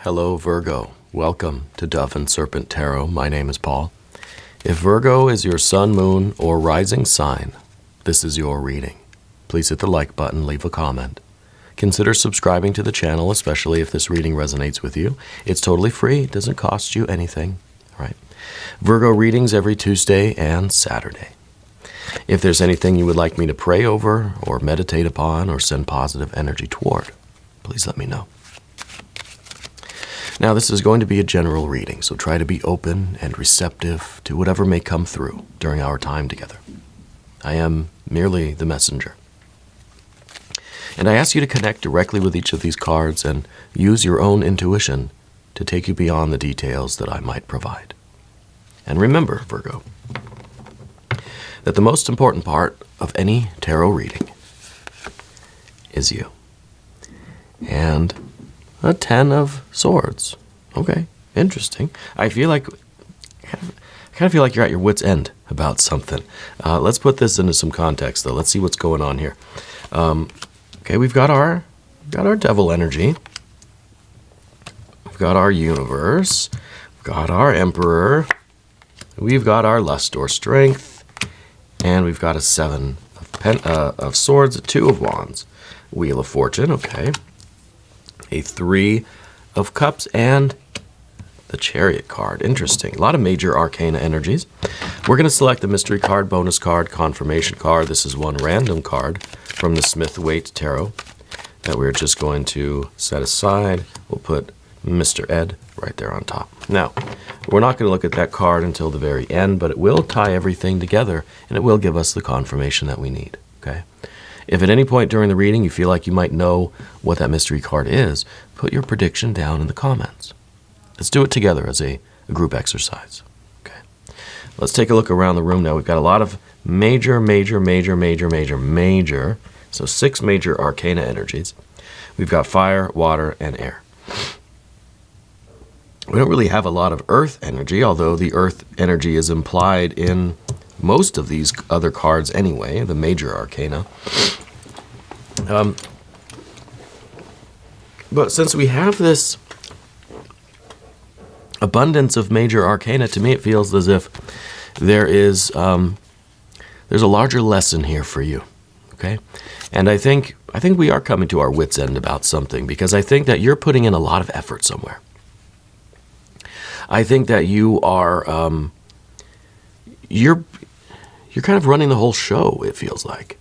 Hello Virgo, welcome to Dove and Serpent Tarot. My name is Paul. If Virgo is your sun, moon, or rising sign, this is your reading. Please hit the like button, leave a comment. Consider subscribing to the channel, especially if this reading resonates with you. It's totally free, it doesn't cost you anything, right? Virgo readings every Tuesday and Saturday. If there's anything you would like me to pray over or meditate upon or send positive energy toward, please let me know. Now, this is going to be a general reading, so try to be open and receptive to whatever may come through during our time together. I am merely the messenger. And I ask you to connect directly with each of these cards and use your own intuition to take you beyond the details that I might provide. And remember, Virgo, that the most important part of any tarot reading is you. And a 10 of Swords. Okay, interesting. I kind of feel like you're at your wit's end about something. Let's put this into some context, though. Let's see what's going on here. Okay, we've got our devil energy. We've got our universe. We've got our emperor. We've got our lust or strength. And we've got a 7 of swords, a 2 of wands. Wheel of fortune, okay. A 3 of cups and the chariot card. Interesting. A lot of major arcana energies. We're going to select the mystery card, bonus card, confirmation card. This is one random card from the Smith-Waite Tarot that we're just going to set aside. We'll put Mr. Ed right there on top. Now, we're not going to look at that card until the very end, but it will tie everything together and it will give us the confirmation that we need. Okay. If at any point during the reading you feel like you might know what that mystery card is, put your prediction down in the comments. Let's do it together as a group exercise. Okay. Let's take a look around the room now. We've got a lot of major, so 6 major arcana energies. We've got fire, water, and air. We don't really have a lot of earth energy, although the earth energy is implied in most of these other cards anyway, the major arcana. But since we have this abundance of major arcana, to me it feels as if there's a larger lesson here for you. Okay? And I think we are coming to our wit's end about something, because I think that you're putting in a lot of effort somewhere. I think that you are you're kind of running the whole show, it feels like.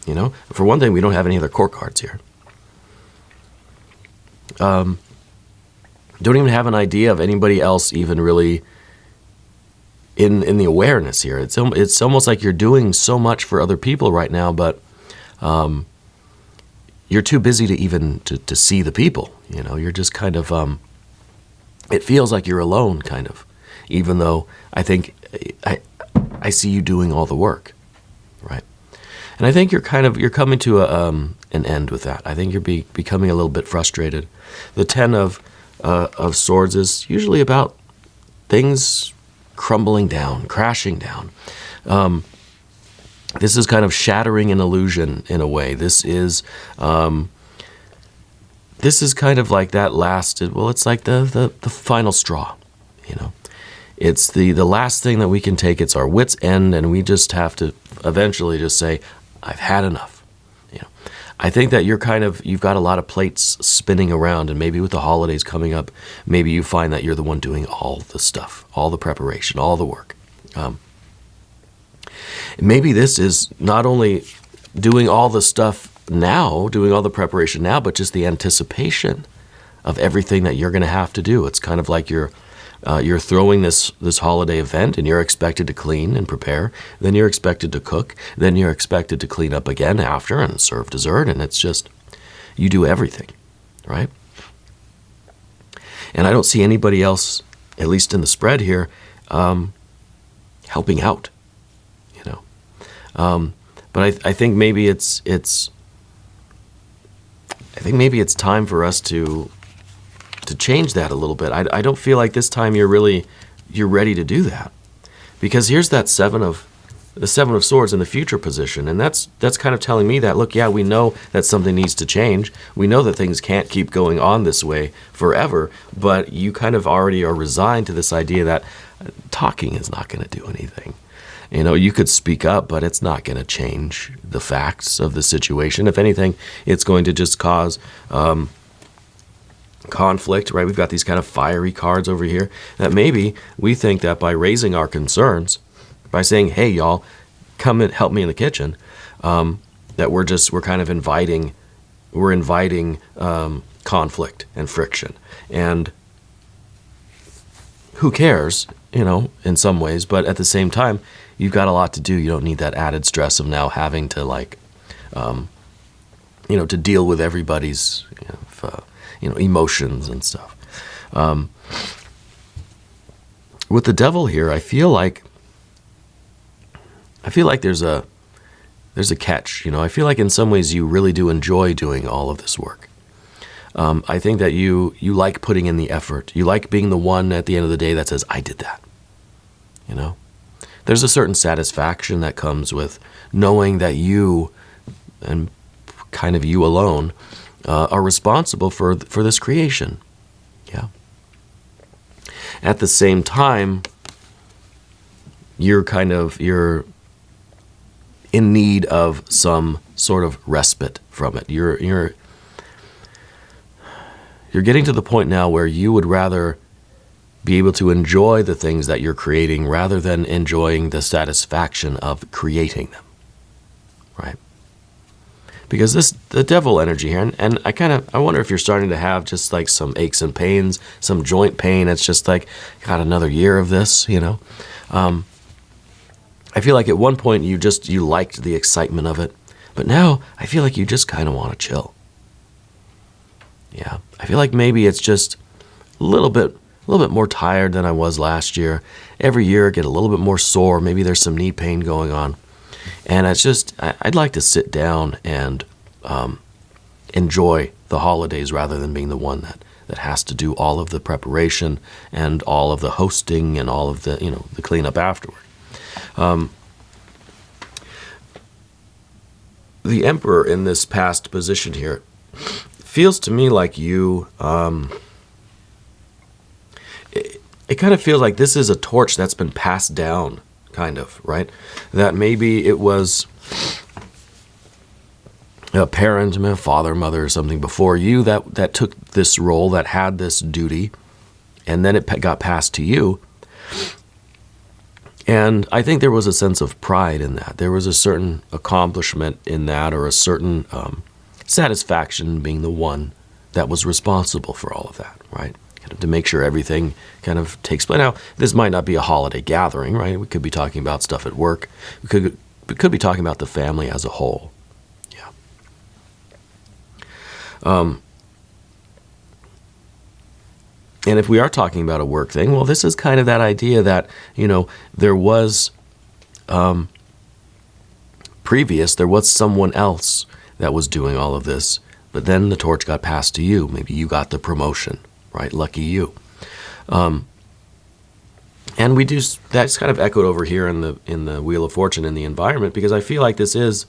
You know, for one thing, we don't have any other court cards here. Don't even have an idea of anybody else even really in the awareness here. It's almost like you're doing so much for other people right now, but you're too busy to even to see the people. You know, you're just kind of it feels like you're alone, kind of, even though I think I see you doing all the work, right? And I think you're coming to an end with that. I think you're becoming a little bit frustrated. The 10 of swords is usually about things crumbling down, crashing down. This is kind of shattering an illusion in a way. This is kind of like that last. Well, it's like the final straw, you know. It's the last thing that we can take. It's our wit's end, and we just have to eventually just say, I've had enough. You know, I think that you've got a lot of plates spinning around, and maybe with the holidays coming up, maybe you find that you're the one doing all the stuff, all the preparation, all the work. Maybe this is not only doing all the stuff now, doing all the preparation now, but just the anticipation of everything that you're going to have to do. It's kind of like you're throwing this holiday event, and you're expected to clean and prepare. Then you're expected to cook. Then you're expected to clean up again after and serve dessert. And it's just, you do everything, right? And I don't see anybody else, at least in the spread here, helping out, you know. But I think maybe it's time for us to change that a little bit. I don't feel like this time you're ready to do that, because here's that 7 of the Seven of Swords in the future position. And that's kind of telling me that, look, yeah, we know that something needs to change. We know that things can't keep going on this way forever, but you kind of already are resigned to this idea that talking is not going to do anything. You know, you could speak up, but it's not going to change the facts of the situation. If anything, it's going to just cause conflict, right? We've got these kind of fiery cards over here that maybe we think that by raising our concerns, by saying, hey, y'all, come and help me in the kitchen, that we're kind of inviting conflict and friction. And who cares, you know, in some ways, but at the same time, you've got a lot to do. You don't need that added stress of now having to, like, you know, to deal with everybody's, emotions and stuff. With the Devil here, I feel like there's a catch. You know, I feel like in some ways you really do enjoy doing all of this work. I think that you like putting in the effort. You like being the one at the end of the day that says, I did that. You know, there's a certain satisfaction that comes with knowing that you, and kind of you alone, are responsible for this creation. Yeah. At the same time, you're in need of some sort of respite from it. You're getting to the point now where you would rather be able to enjoy the things that you're creating rather than enjoying the satisfaction of creating them, right? Because the Devil energy here, and I wonder if you're starting to have just like some aches and pains, some joint pain. It's just like, got another year of this, you know? I feel like at one point you liked the excitement of it, but now I feel like you just kind of want to chill. Yeah, I feel like maybe it's just a little bit more tired than I was last year. Every year I get a little bit more sore. Maybe there's some knee pain going on. And it's just, I'd like to sit down and enjoy the holidays rather than being the one that has to do all of the preparation and all of the hosting and all of the, the cleanup afterward. The Emperor in this past position here feels to me like you, it kind of feels like this is a torch that's been passed down, kind of, right? That maybe it was a parent, a father, mother, or something before you that took this role, that had this duty, and then it got passed to you. And I think there was a sense of pride in that. There was a certain accomplishment in that, or a certain satisfaction being the one that was responsible for all of that, right? Kind of to make sure everything kind of takes place. Now, this might not be a holiday gathering, right? We could be talking about stuff at work. We could be talking about the family as a whole. Yeah. And if we are talking about a work thing, well, this is kind of that idea that, there was there was someone else that was doing all of this, but then the torch got passed to you. Maybe you got the promotion, right? Lucky you. And that's kind of echoed over here in the Wheel of Fortune in the environment, because I feel like this is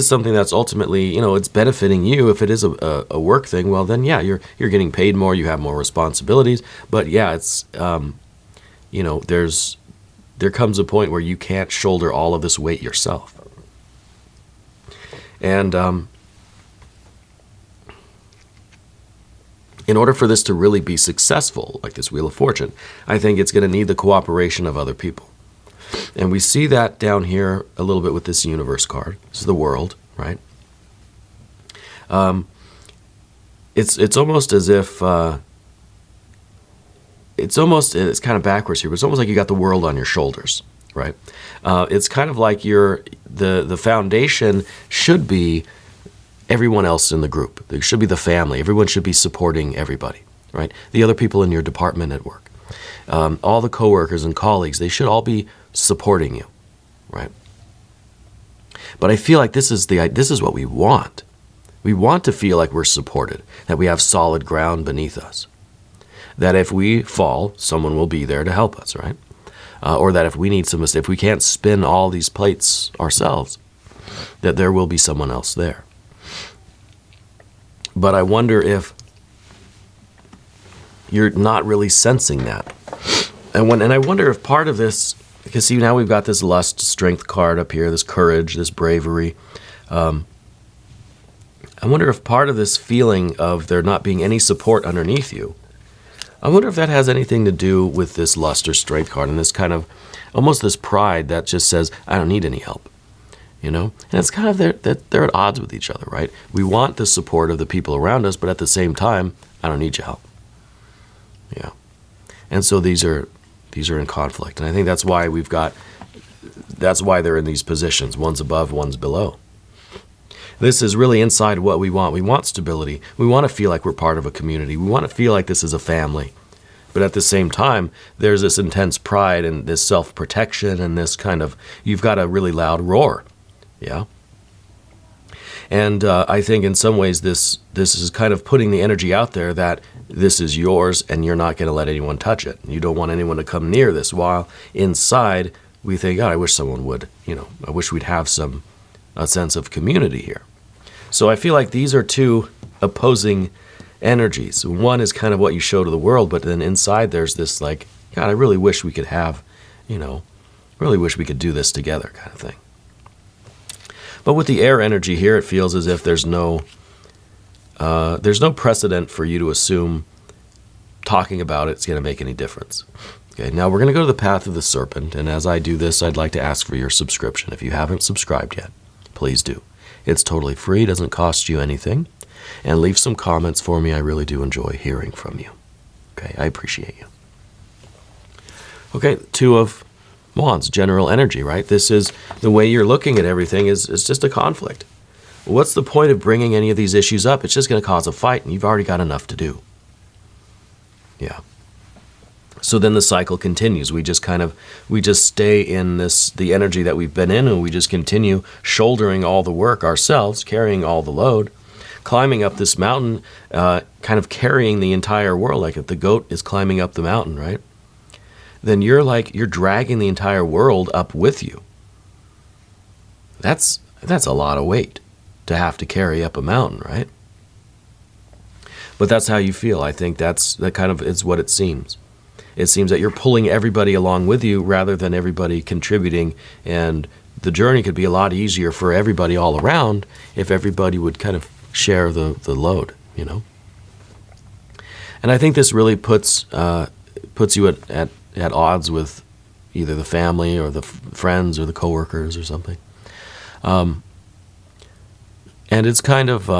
something that's ultimately, it's benefiting you. If it is a work thing, well, then yeah, you're getting paid more, you have more responsibilities. But yeah, it's there comes a point where you can't shoulder all of this weight yourself. And in order for this to really be successful, like this Wheel of Fortune, I think it's going to need the cooperation of other people. And we see that down here a little bit with this Universe card. This is the world, right? It's almost as if it's kind of backwards here, but it's almost like you got the world on your shoulders, right? It's kind of like the foundation should be everyone else in the group. There should be the family. Everyone should be supporting everybody, right? The other people in your department at work. All the coworkers and colleagues, they should all be supporting you, right? But I feel like this is what we want. We want to feel like we're supported, that we have solid ground beneath us, that if we fall, someone will be there to help us, right? or that if we need if we can't spin all these plates ourselves, that there will be someone else there. But I wonder if you're not really sensing that. And I wonder if part of this, because see, now we've got this lust, strength card up here, this courage, this bravery. I wonder if part of this feeling of there not being any support underneath you, I wonder if that has anything to do with this lust or strength card and this kind of, almost this pride that just says, I don't need any help. And it's kind of that they're at odds with each other, right? We want the support of the people around us, but at the same time, I don't need your help. Yeah. And so these are in conflict. And I think that's why they're in these positions. One's above, one's below. This is really inside what we want. We want stability. We want to feel like we're part of a community. We want to feel like this is a family. But at the same time, there's this intense pride and this self-protection and this kind of, you've got a really loud roar. Yeah. And I think in some ways this is kind of putting the energy out there that this is yours and you're not going to let anyone touch it. You don't want anyone to come near this, while inside we think, God, I wish someone would, I wish we'd have a sense of community here. So I feel like these are two opposing energies. One is kind of what you show to the world, but then inside there's this like, God, I really wish we could have, really wish we could do this together kind of thing. But with the air energy here, it feels as if there's no precedent for you to assume talking about it's going to make any difference. Okay, now we're going to go to the path of the serpent, and as I do this, I'd like to ask for your subscription. If you haven't subscribed yet, please do. It's totally free, doesn't cost you anything, and leave some comments for me. I really do enjoy hearing from you. Okay, I appreciate you. Okay, Two of Wands, general energy, right? This is the way you're looking at everything is just a conflict. What's the point of bringing any of these issues up? It's just going to cause a fight, and you've already got enough to do. Yeah. So then the cycle continues. We just stay in the energy that we've been in, and we just continue shouldering all the work ourselves, carrying all the load, climbing up this mountain, kind of carrying the entire world. Like if the goat is climbing up the mountain, right? Then you're dragging the entire world up with you. That's a lot of weight to have to carry up a mountain, right? But that's how you feel. I think that kind of is what it seems. It seems that you're pulling everybody along with you rather than everybody contributing, and the journey could be a lot easier for everybody all around if everybody would kind of share the load, And I think this really puts you at odds with either the family or the friends or the coworkers or something. And it's kind of,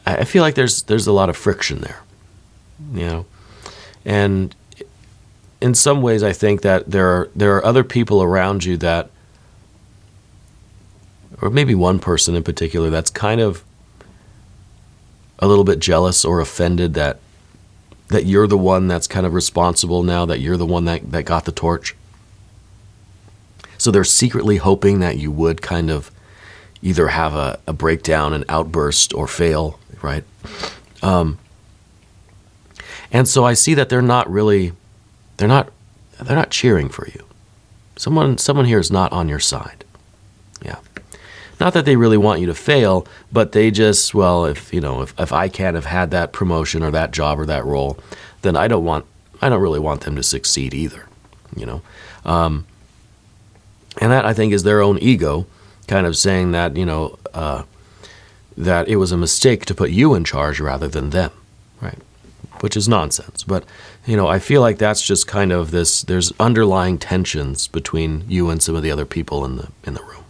I feel like there's a lot of friction there, And in some ways I think that there are other people around you that, or maybe one person in particular, that's kind of a little bit jealous or offended that you're the one that's kind of responsible now, that you're the one that got the torch. So they're secretly hoping that you would kind of either have a breakdown, an outburst, or fail, right? And so I see that they're not cheering for you. Someone here is not on your side. Yeah. Not that they really want you to fail, but they just, well, if I can't have had that promotion or that job or that role, then I don't really want them to succeed either, And that, I think, is their own ego kind of saying that, that it was a mistake to put you in charge rather than them, right? Which is nonsense. But, I feel like that's just kind of there's underlying tensions between you and some of the other people in the room.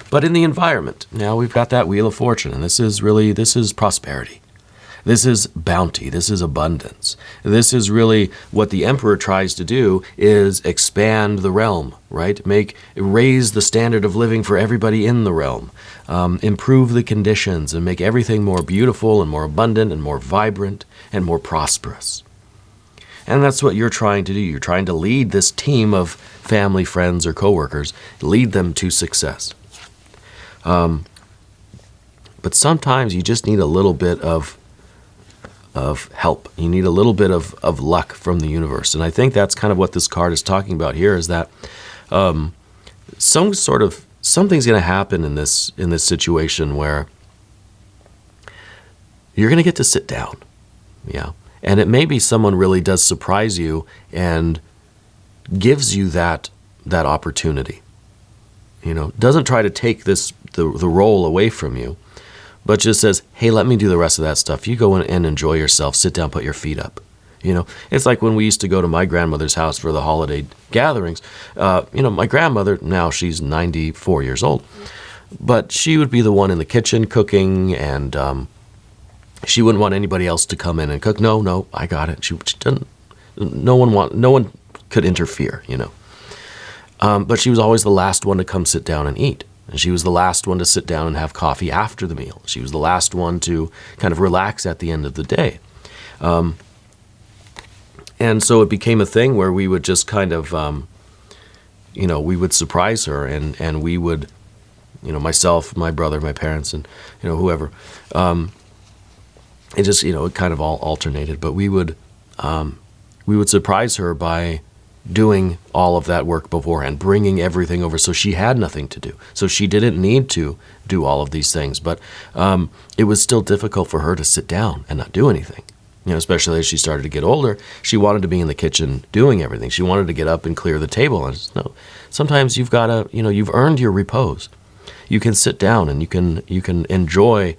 But in the environment, now we've got that Wheel of Fortune, and this is prosperity. This is bounty. This is abundance. This is really what the Emperor tries to do, is expand the realm, right? Raise the standard of living for everybody in the realm, improve the conditions, and make everything more beautiful and more abundant and more vibrant and more prosperous. And that's what you're trying to do. You're trying to lead this team of family, friends, or coworkers, lead them to success. But sometimes you just need a little bit of of help. You need a little bit of luck from the universe. And I think that's kind of what this card is talking about here, is that something's going to happen in this situation where you're going to get to sit down. Yeah. And it may be someone really does surprise you and gives you that opportunity. Doesn't try to take the role away from you, but just says, hey, let me do the rest of that stuff. You go in and enjoy yourself. Sit down, put your feet up. It's like when we used to go to my grandmother's house for the holiday gatherings. My grandmother, now she's 94 years old, but she would be the one in the kitchen cooking, and she wouldn't want anybody else to come in and cook. No, I got it. She didn't. No one could interfere, But she was always the last one to come sit down and eat. And she was the last one to sit down and have coffee after the meal. She was the last one to kind of relax at the end of the day. And so it became a thing where we would just kind of, we would surprise her, and we would, myself, my brother, my parents, and, whoever. It just, it kind of all alternated. But we would surprise her by doing all of that work beforehand, bringing everything over so she had nothing to do. So she didn't need to do all of these things. But it was still difficult for her to sit down and not do anything. Especially as she started to get older, she wanted to be in the kitchen doing everything. She wanted to get up and clear the table. And no, sometimes you've got to, you've earned your repose. You can sit down and you can enjoy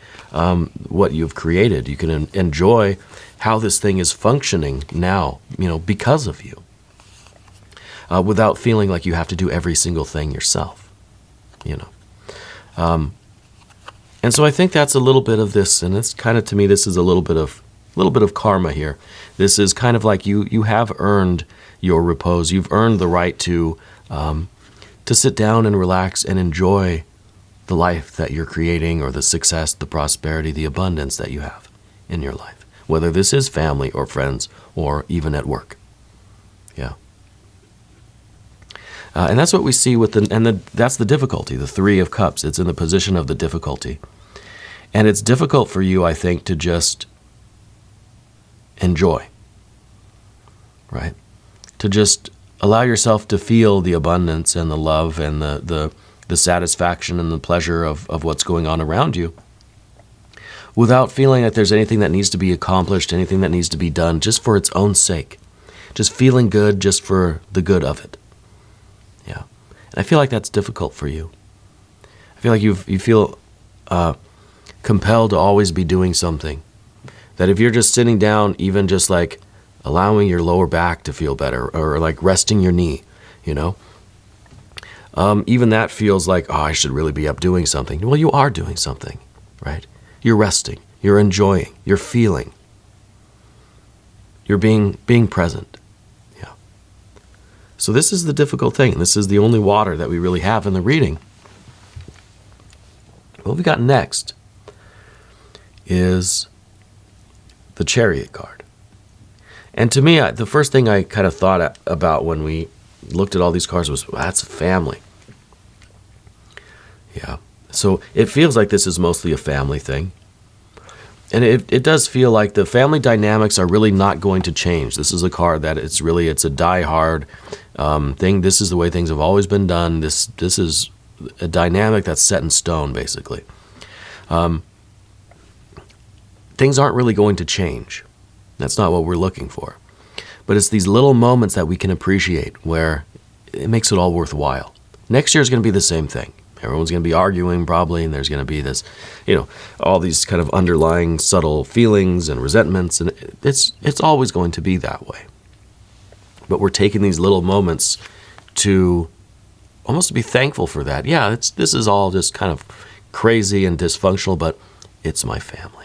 what you've created. You can enjoy how this thing is functioning now, because of you, without feeling like you have to do every single thing yourself, And so I think that's a little bit of this, and it's kind of, to me, this is a little bit of karma here. This is kind of like you have earned your repose. You've earned the right to sit down and relax and enjoy the life that you're creating, or the success, the prosperity, the abundance that you have in your life, whether this is family or friends or even at work. Yeah. And that's what we see with that's the difficulty, the Three of Cups. It's in the position of the difficulty. And it's difficult for you, I think, to just enjoy, right? To just allow yourself to feel the abundance and the love and the satisfaction and the pleasure of what's going on around you, without feeling like there's anything that needs to be accomplished, anything that needs to be done just for its own sake. Just feeling good just for the good of it. Yeah. And I feel like that's difficult for you. I feel like you feel compelled to always be doing something. That if you're just sitting down, even just like allowing your lower back to feel better, or like resting your knee, even that feels like, I should really be up doing something. Well, you are doing something, right? You're resting, you're enjoying, you're feeling, you're being present. Yeah. So this is the difficult thing. This is the only water that we really have in the reading. What we got next is the Chariot card. And to me, the first thing I kind of thought about when we looked at all these cards was, well, that's a family. Yeah. So it feels like this is mostly a family thing. And it does feel like the family dynamics are really not going to change. This is a card that it's a die-hard thing. This is the way things have always been done. This is a dynamic that's set in stone, basically. Things aren't really going to change. That's not what we're looking for. But it's these little moments that we can appreciate where it makes it all worthwhile. Next year is going to be the same thing. Everyone's going to be arguing probably, and there's going to be this, all these kind of underlying subtle feelings and resentments, and it's always going to be that way. But we're taking these little moments to almost be thankful for that. Yeah, this is all just kind of crazy and dysfunctional, but it's my family.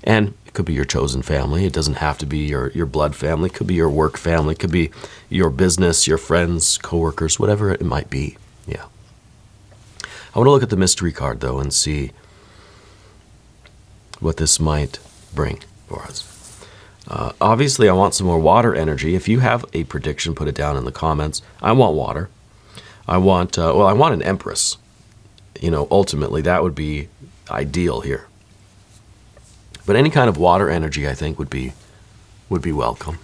And it could be your chosen family. It doesn't have to be your blood family. It could be your work family. It could be your business, your friends, coworkers, whatever it might be. Yeah. I want to look at the mystery card, though, and see what this might bring for us. Obviously, I want some more water energy. If you have a prediction, put it down in the comments. I want water. I want an Empress. Ultimately, that would be ideal here. But any kind of water energy, I think, would be welcome.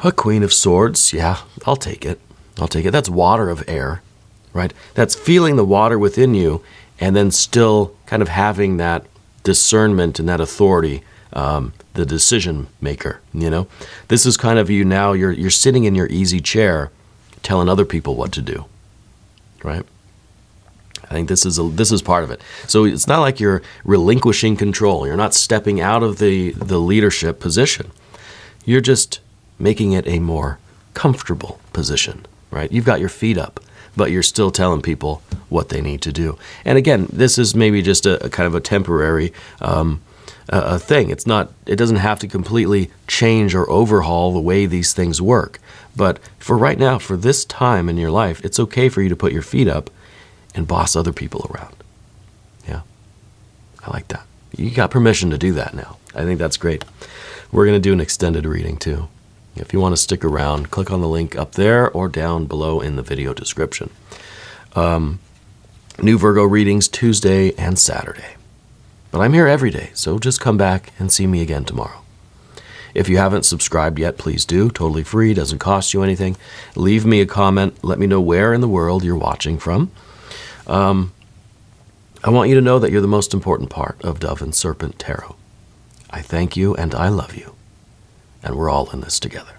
A Queen of Swords, yeah, I'll take it. I'll take it. That's water of air, right? That's feeling the water within you and then still kind of having that discernment and that authority, the decision maker, you know? This is kind of you now, you're sitting in your easy chair telling other people what to do, right? I think this is part of it. So it's not like you're relinquishing control. You're not stepping out of the leadership position. You're just making it a more comfortable position, right? You've got your feet up, but you're still telling people what they need to do. And again, this is maybe just a kind of a temporary a thing. It doesn't have to completely change or overhaul the way these things work. But for right now, for this time in your life, it's okay for you to put your feet up and boss other people around. Yeah, I like that. You got permission to do that now. I think that's great. We're going to do an extended reading too. If you want to stick around, click on the link up there or down below in the video description. New Virgo readings Tuesday and Saturday. But I'm here every day, so just come back and see me again tomorrow. If you haven't subscribed yet, please do. Totally free, doesn't cost you anything. Leave me a comment. Let me know where in the world you're watching from. I want you to know that you're the most important part of Dove and Serpent Tarot. I thank you and I love you. And we're all in this together.